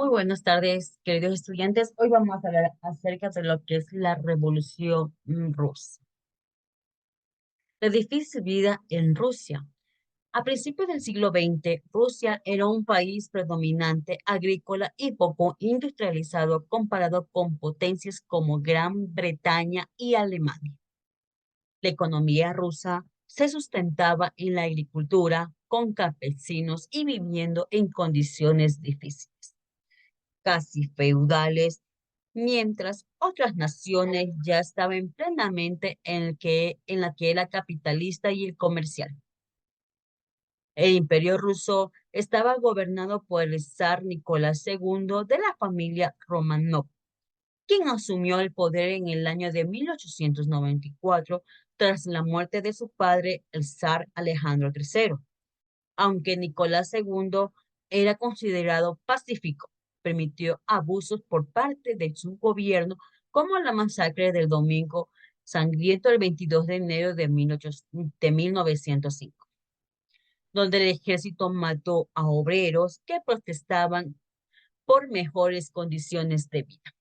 Muy buenas tardes, queridos estudiantes. Hoy vamos a hablar acerca de lo que es la Revolución Rusa. La difícil vida en Rusia. A principios del siglo XX, Rusia era un país predominante agrícola y poco industrializado comparado con potencias como Gran Bretaña y Alemania. La economía rusa se sustentaba en la agricultura, con campesinos y viviendo en condiciones difíciles, casi feudales, mientras otras naciones ya estaban plenamente en la que era capitalista y el comercial. El Imperio ruso estaba gobernado por el zar Nicolás II de la familia Romanov, quien asumió el poder en el año de 1894 tras la muerte de su padre, el zar Alejandro III. Aunque Nicolás II era considerado pacífico, permitió abusos por parte de su gobierno, como la masacre del Domingo Sangriento el 22 de enero de 1905, donde el ejército mató a obreros que protestaban por mejores condiciones de vida.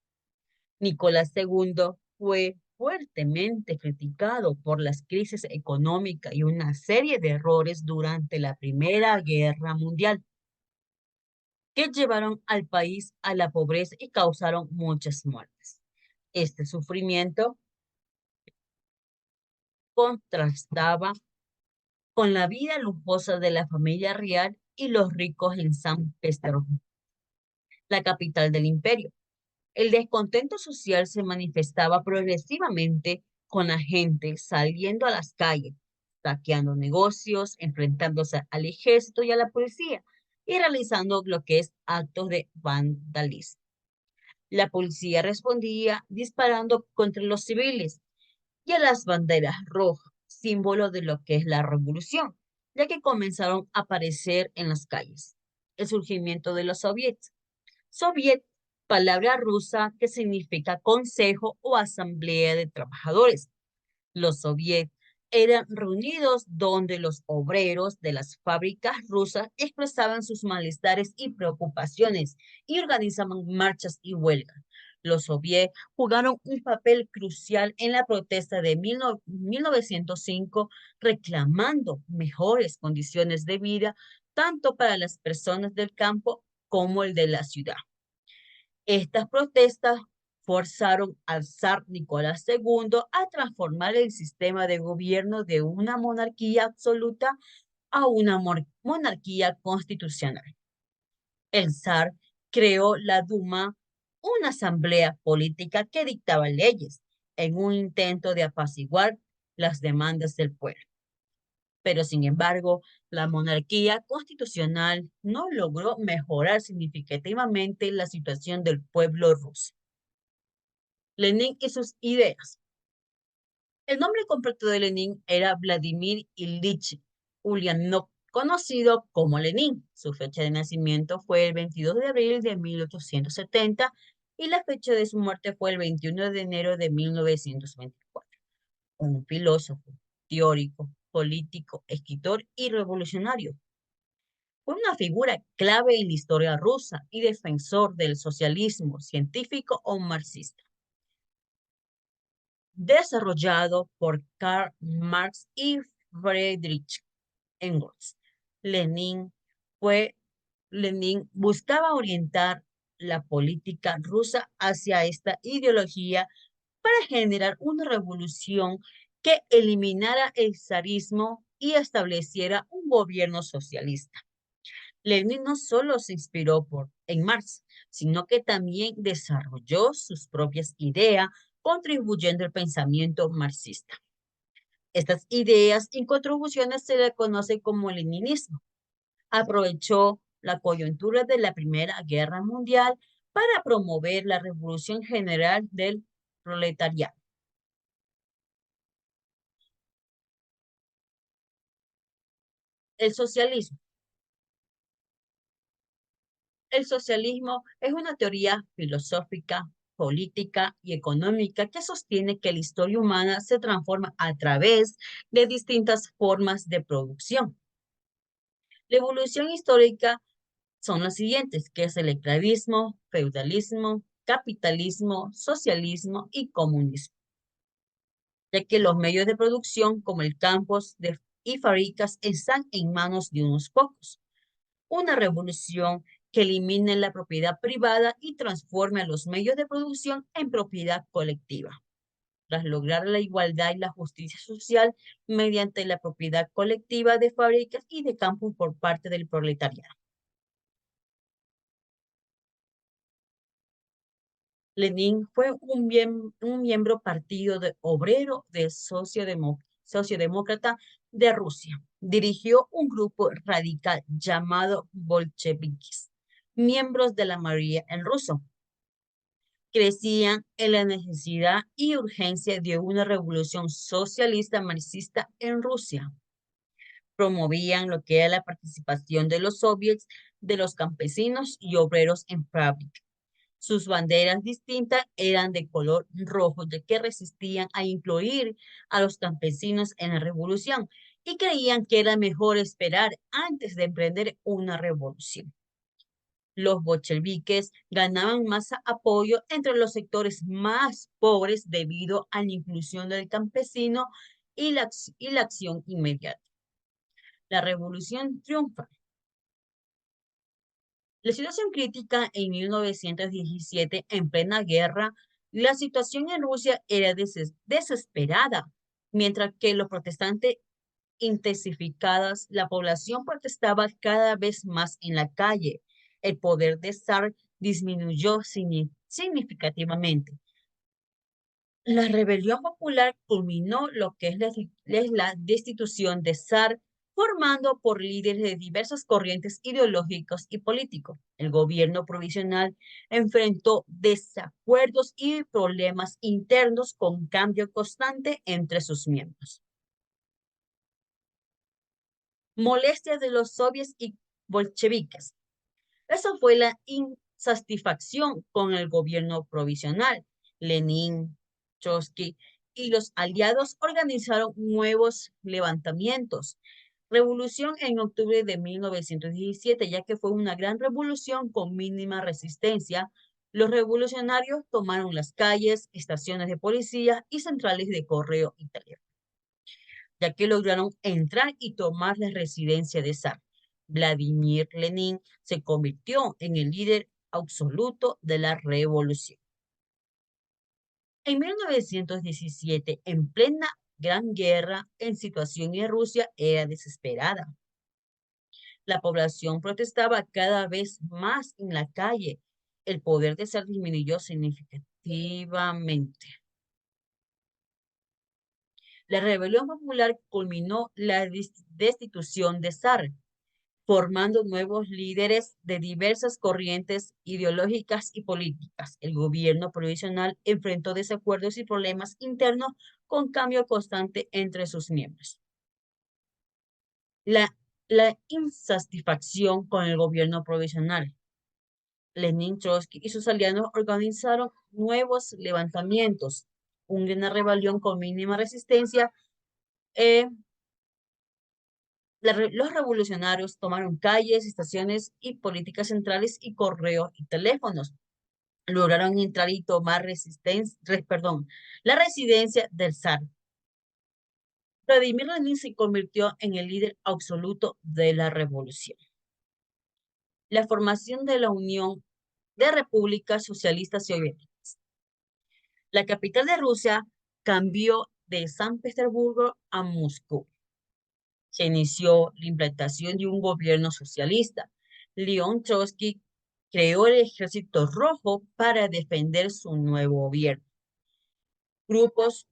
Nicolás II fue fuertemente criticado por las crisis económicas y una serie de errores durante la Primera Guerra Mundial, que llevaron al país a la pobreza y causaron muchas muertes. Este sufrimiento contrastaba con la vida lujosa de la familia real y los ricos en San Petersburgo, la capital del imperio. El descontento social se manifestaba progresivamente con la gente saliendo a las calles, saqueando negocios, enfrentándose al ejército y a la policía y realizando lo que es actos de vandalismo. La policía respondía disparando contra los civiles y a las banderas rojas, símbolo de lo que es la revolución, ya que comenzaron a aparecer en las calles. El surgimiento de los soviets. Soviet, palabra rusa que significa consejo o asamblea de trabajadores. Los soviets eran reunidos donde los obreros de las fábricas rusas expresaban sus malestares y preocupaciones y organizaban marchas y huelgas. Los soviets jugaron un papel crucial en la protesta de 1905, reclamando mejores condiciones de vida tanto para las personas del campo como el de la ciudad. Estas protestas forzaron al zar Nicolás II a transformar el sistema de gobierno de una monarquía absoluta a una monarquía constitucional. El zar creó la Duma, una asamblea política que dictaba leyes en un intento de apaciguar las demandas del pueblo. Pero sin embargo, la monarquía constitucional no logró mejorar significativamente la situación del pueblo ruso. Lenin y sus ideas. El nombre completo de Lenin era Vladimir Ilich Ulyanov, conocido como Lenin. Su fecha de nacimiento fue el 22 de abril de 1870 y la fecha de su muerte fue el 21 de enero de 1924. Un filósofo, teórico, político, escritor y revolucionario. Fue una figura clave en la historia rusa y defensor del socialismo científico o marxista, desarrollado por Karl Marx y Friedrich Engels. Lenin fue, Lenin buscaba orientar la política rusa hacia esta ideología para generar una revolución que eliminara el zarismo y estableciera un gobierno socialista. Lenin no solo se inspiró en Marx, sino que también desarrolló sus propias ideas, contribuyendo al pensamiento marxista. Estas ideas y contribuciones se le conoce como leninismo. Aprovechó la coyuntura de la Primera Guerra Mundial para promover la revolución general del proletariado. El socialismo. El socialismo es una teoría filosófica, política y económica que sostiene que la historia humana se transforma a través de distintas formas de producción. La evolución histórica son los siguientes, que es el esclavismo, feudalismo, capitalismo, socialismo y comunismo, ya que los medios de producción como el campos y fábricas están en manos de unos pocos. Una revolución que elimine la propiedad privada y transforme a los medios de producción en propiedad colectiva, tras lograr la igualdad y la justicia social mediante la propiedad colectiva de fábricas y de campos por parte del proletariado. Lenin fue un miembro partido obrero de sociodemócrata de Rusia. Dirigió un grupo radical llamado bolcheviques, miembros de la mayoría en ruso. Crecían en la necesidad y urgencia de una revolución socialista marxista en Rusia. Promovían lo que era la participación de los soviets, de los campesinos y obreros en fábricas. Sus banderas distintas eran de color rojo, ya que resistían a incluir a los campesinos en la revolución y creían que era mejor esperar antes de emprender una revolución. Los bolcheviques ganaban más apoyo entre los sectores más pobres debido a la inclusión del campesino y la acción inmediata. La revolución triunfa. La situación crítica en 1917, en plena guerra, la situación en Rusia era desesperada, mientras que los protestantes intensificadas, la población protestaba cada vez más en la calle. El poder de Zar disminuyó significativamente. La rebelión popular culminó lo que es la destitución de Zar, formando por líderes de diversas corrientes ideológicas y políticos. El gobierno provisional enfrentó desacuerdos y problemas internos con cambio constante entre sus miembros. Molestias de los soviets y bolcheviques. Esa fue la insatisfacción con el gobierno provisional. Lenin, Trotsky y los aliados organizaron nuevos levantamientos. Revolución en octubre de 1917, ya que fue una gran revolución con mínima resistencia. Los revolucionarios tomaron las calles, estaciones de policía y centrales de correo y teléfono, ya que lograron entrar y tomar la residencia de Zar. Vladimir Lenin se convirtió en el líder absoluto de la revolución. En 1917, en plena Gran Guerra, en situación en Rusia era desesperada. La población protestaba cada vez más en la calle. El poder de Zar disminuyó significativamente. La rebelión popular culminó la destitución de Zar, formando nuevos líderes de diversas corrientes ideológicas y políticas. El gobierno provisional enfrentó desacuerdos y problemas internos con cambio constante entre sus miembros. La, la insatisfacción con el gobierno provisional. Lenin, Trotsky y sus aliados organizaron nuevos levantamientos, una rebelión con mínima resistencia. eh, los revolucionarios tomaron calles, estaciones y políticas centrales y correos y teléfonos. Lograron entrar y tomar la residencia del zar. Vladimir Lenin se convirtió en el líder absoluto de la revolución. La formación de la Unión de Repúblicas Socialistas Soviéticas. La capital de Rusia cambió de San Petersburgo a Moscú. Se inició la implantación de un gobierno socialista. León Trotsky creó el Ejército Rojo para defender su nuevo gobierno. Grupos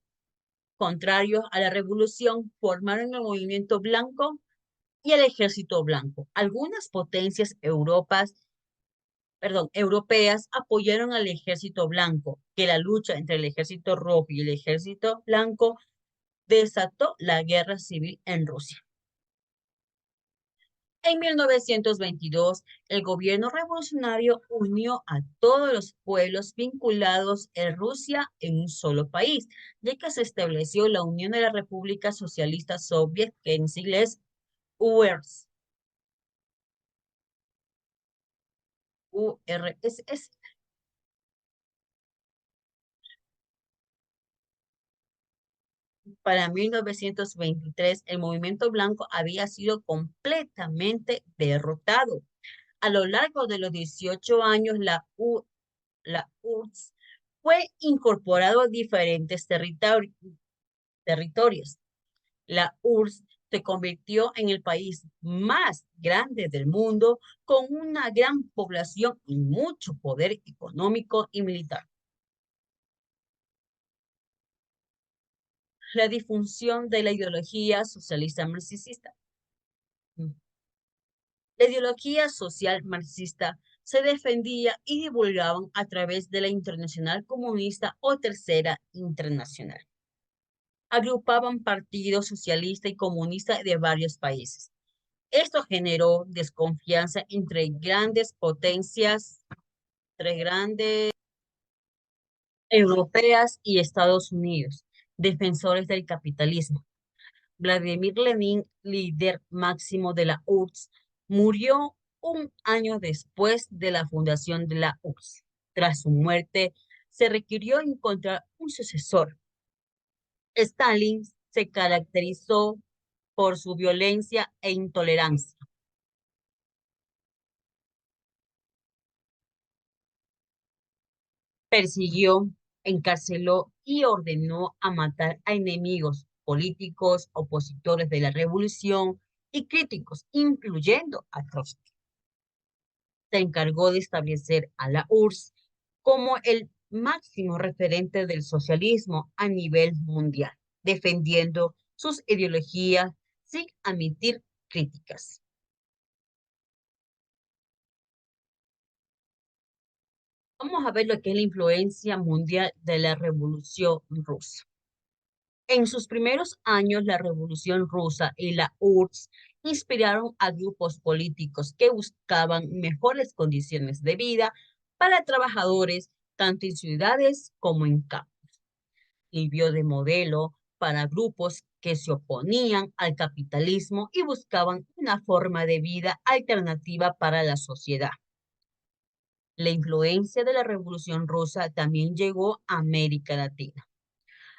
contrarios a la revolución formaron el Movimiento Blanco y el Ejército Blanco. Algunas potencias europeas apoyaron al Ejército Blanco, que la lucha entre el Ejército Rojo y el Ejército Blanco desató la guerra civil en Rusia. En 1922, el gobierno revolucionario unió a todos los pueblos vinculados en Rusia en un solo país, ya que se estableció la Unión de la República Socialista Soviética, que en inglés URSS. URSS. Para 1923, el movimiento blanco había sido completamente derrotado. A lo largo de los 18 años, la URSS fue incorporado a diferentes territorios. La URSS se convirtió en el país más grande del mundo, con una gran población y mucho poder económico y militar. La difusión de la ideología socialista marxista. La ideología social marxista se defendía y divulgaban a través de la Internacional Comunista o Tercera Internacional. Agrupaban partidos socialista y comunista de varios países. Esto generó desconfianza entre grandes europeas y Estados Unidos, defensores del capitalismo. Vladimir Lenin, líder máximo de la URSS, murió un año después de la fundación de la URSS. Tras su muerte, se requirió encontrar un sucesor. Stalin se caracterizó por su violencia e intolerancia. Persiguió, encarceló y ordenó a matar a enemigos políticos, opositores de la revolución y críticos, incluyendo a Trotsky. Se encargó de establecer a la URSS como el máximo referente del socialismo a nivel mundial, defendiendo sus ideologías sin admitir críticas. Vamos a ver lo que es la influencia mundial de la Revolución Rusa. En sus primeros años, la Revolución Rusa y la URSS inspiraron a grupos políticos que buscaban mejores condiciones de vida para trabajadores, tanto en ciudades como en campos. Sirvió de modelo para grupos que se oponían al capitalismo y buscaban una forma de vida alternativa para la sociedad. La influencia de la Revolución Rusa también llegó a América Latina.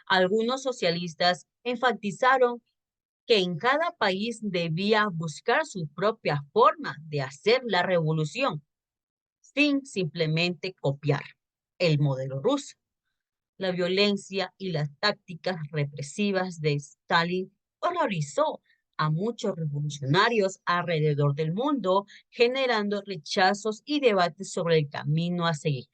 Algunos socialistas enfatizaron que en cada país debía buscar su propia forma de hacer la revolución, sin simplemente copiar el modelo ruso. La violencia y las tácticas represivas de Stalin horrorizó a muchos revolucionarios alrededor del mundo, generando rechazos y debates sobre el camino a seguir.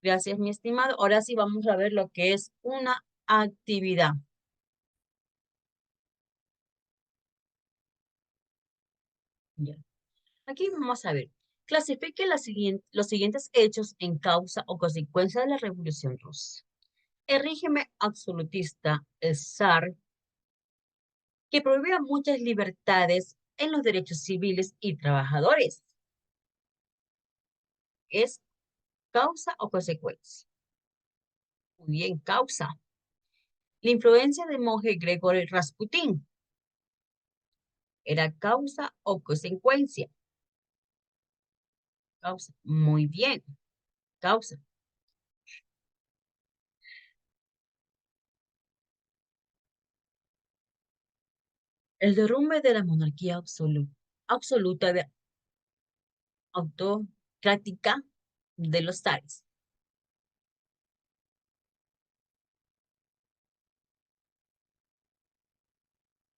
Gracias, mi estimado. Ahora sí vamos a ver lo que es una actividad. Ya. Aquí vamos a ver. Clasifique los siguientes hechos en causa o consecuencia de la Revolución Rusa. El régimen absolutista, el zar, que prohibía muchas libertades en los derechos civiles y trabajadores. ¿Es causa o consecuencia? Muy bien, causa. La influencia del monje Gregory Rasputin. ¿Era causa o consecuencia? Causa. Muy bien, causa. El derrumbe de la monarquía absoluta de autocrática de los zares.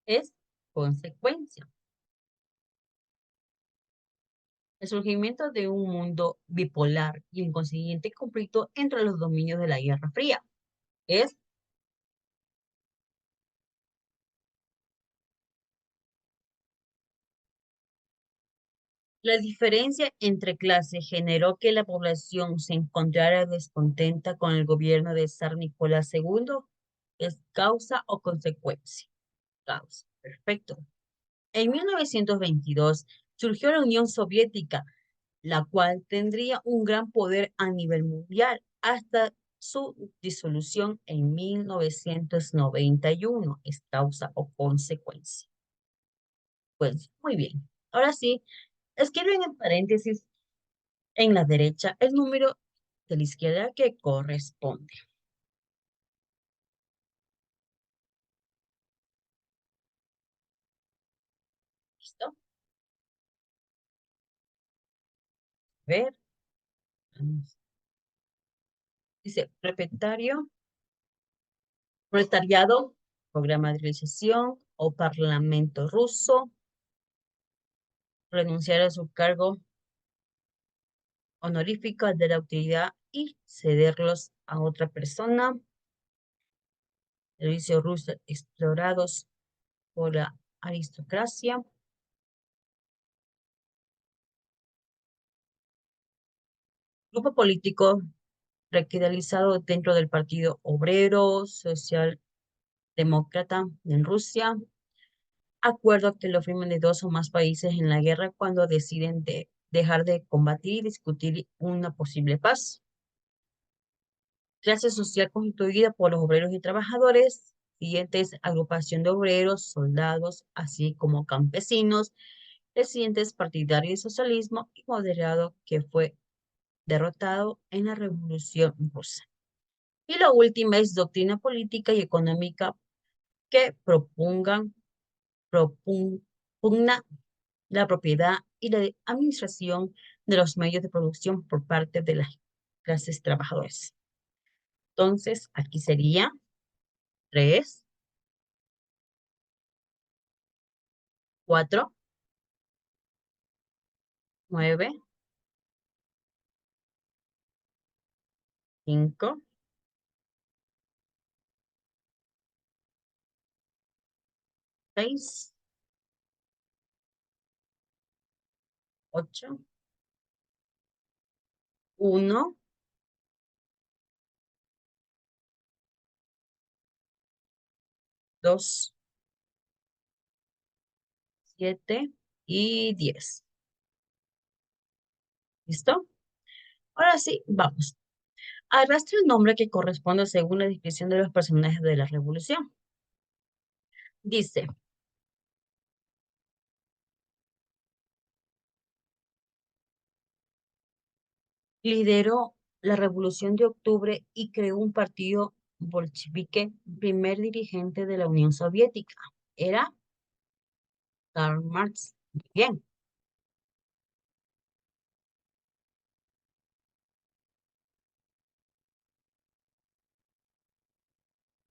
Es consecuencia. El surgimiento de un mundo bipolar y el consiguiente conflicto entre los dominios de la Guerra Fría. Es la diferencia entre clases generó que la población se encontrara descontenta con el gobierno de Zar Nicolás II. ¿Es causa o consecuencia? Causa. Perfecto. En 1922 surgió la Unión Soviética, la cual tendría un gran poder a nivel mundial hasta su disolución en 1991. ¿Es causa o consecuencia? Pues muy bien. Ahora sí, escriben en paréntesis en la derecha el número de la izquierda que corresponde. ¿Listo? A ver, vamos. Dice, proletariado, programa de realización o parlamento ruso, renunciar a su cargo honorífico de la autoridad y cederlos a otra persona, servicio ruso explorados por la aristocracia, grupo político radicalizado dentro del Partido Obrero Socialdemócrata en Rusia, acuerdo que lo firman de dos o más países en la guerra cuando deciden dejar de combatir y discutir una posible paz. Clase social constituida por los obreros y trabajadores, siguientes agrupación de obreros, soldados, así como campesinos, presidentes partidarios del socialismo y moderado que fue derrotado en la Revolución Rusa. Y la última es doctrina política y económica que propugna la propiedad y la administración de los medios de producción por parte de las clases trabajadoras. Entonces, aquí sería 3, 4, 9, 5, 6, 8, 1, 2, 7 y 10. ¿Listo? Ahora sí, vamos. Arrastra el nombre que corresponde según la descripción de los personajes de la revolución. Dice, lideró la revolución de octubre y creó un partido bolchevique, primer dirigente de la Unión Soviética. Era Karl Marx. Bien,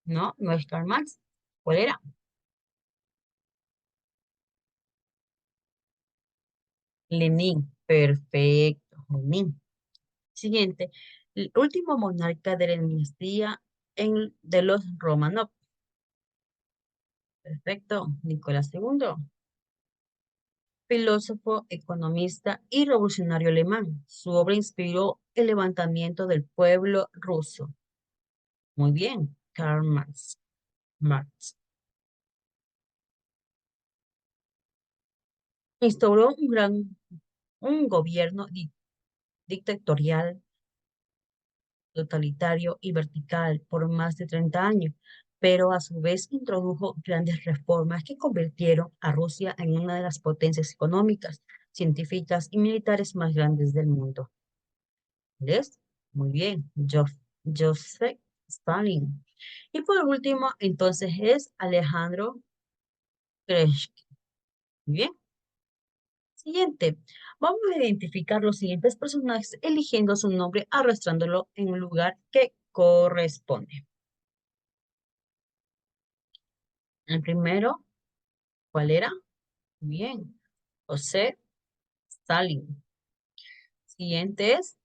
no, no es Karl Marx. ¿Cuál era? Lenin. Perfecto, Lenin. Siguiente, el último monarca de la dinastía de los Romanov. Perfecto, Nicolás II. Filósofo, economista y revolucionario alemán. Su obra inspiró el levantamiento del pueblo ruso. Muy bien, Karl Marx. Marx. Instauró un gobierno dictatorial, totalitario y vertical por más de 30 años, pero a su vez introdujo grandes reformas que convirtieron a Rusia en una de las potencias económicas, científicas y militares más grandes del mundo. ¿Ves? Muy bien, Joseph Stalin. Y por último, entonces es Alejandro Kreschke. Muy bien. Siguiente. Vamos a identificar los siguientes personajes eligiendo su nombre, arrastrándolo en un lugar que corresponde. El primero, ¿cuál era? Bien, José Stalin. Siguiente es,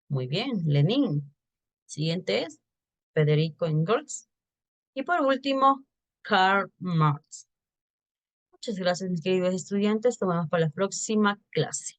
muy bien, Lenin. Siguiente es, Federico Engels. Y por último, Karl Marx. Muchas gracias, mis queridos estudiantes. Nos vemos para la próxima clase.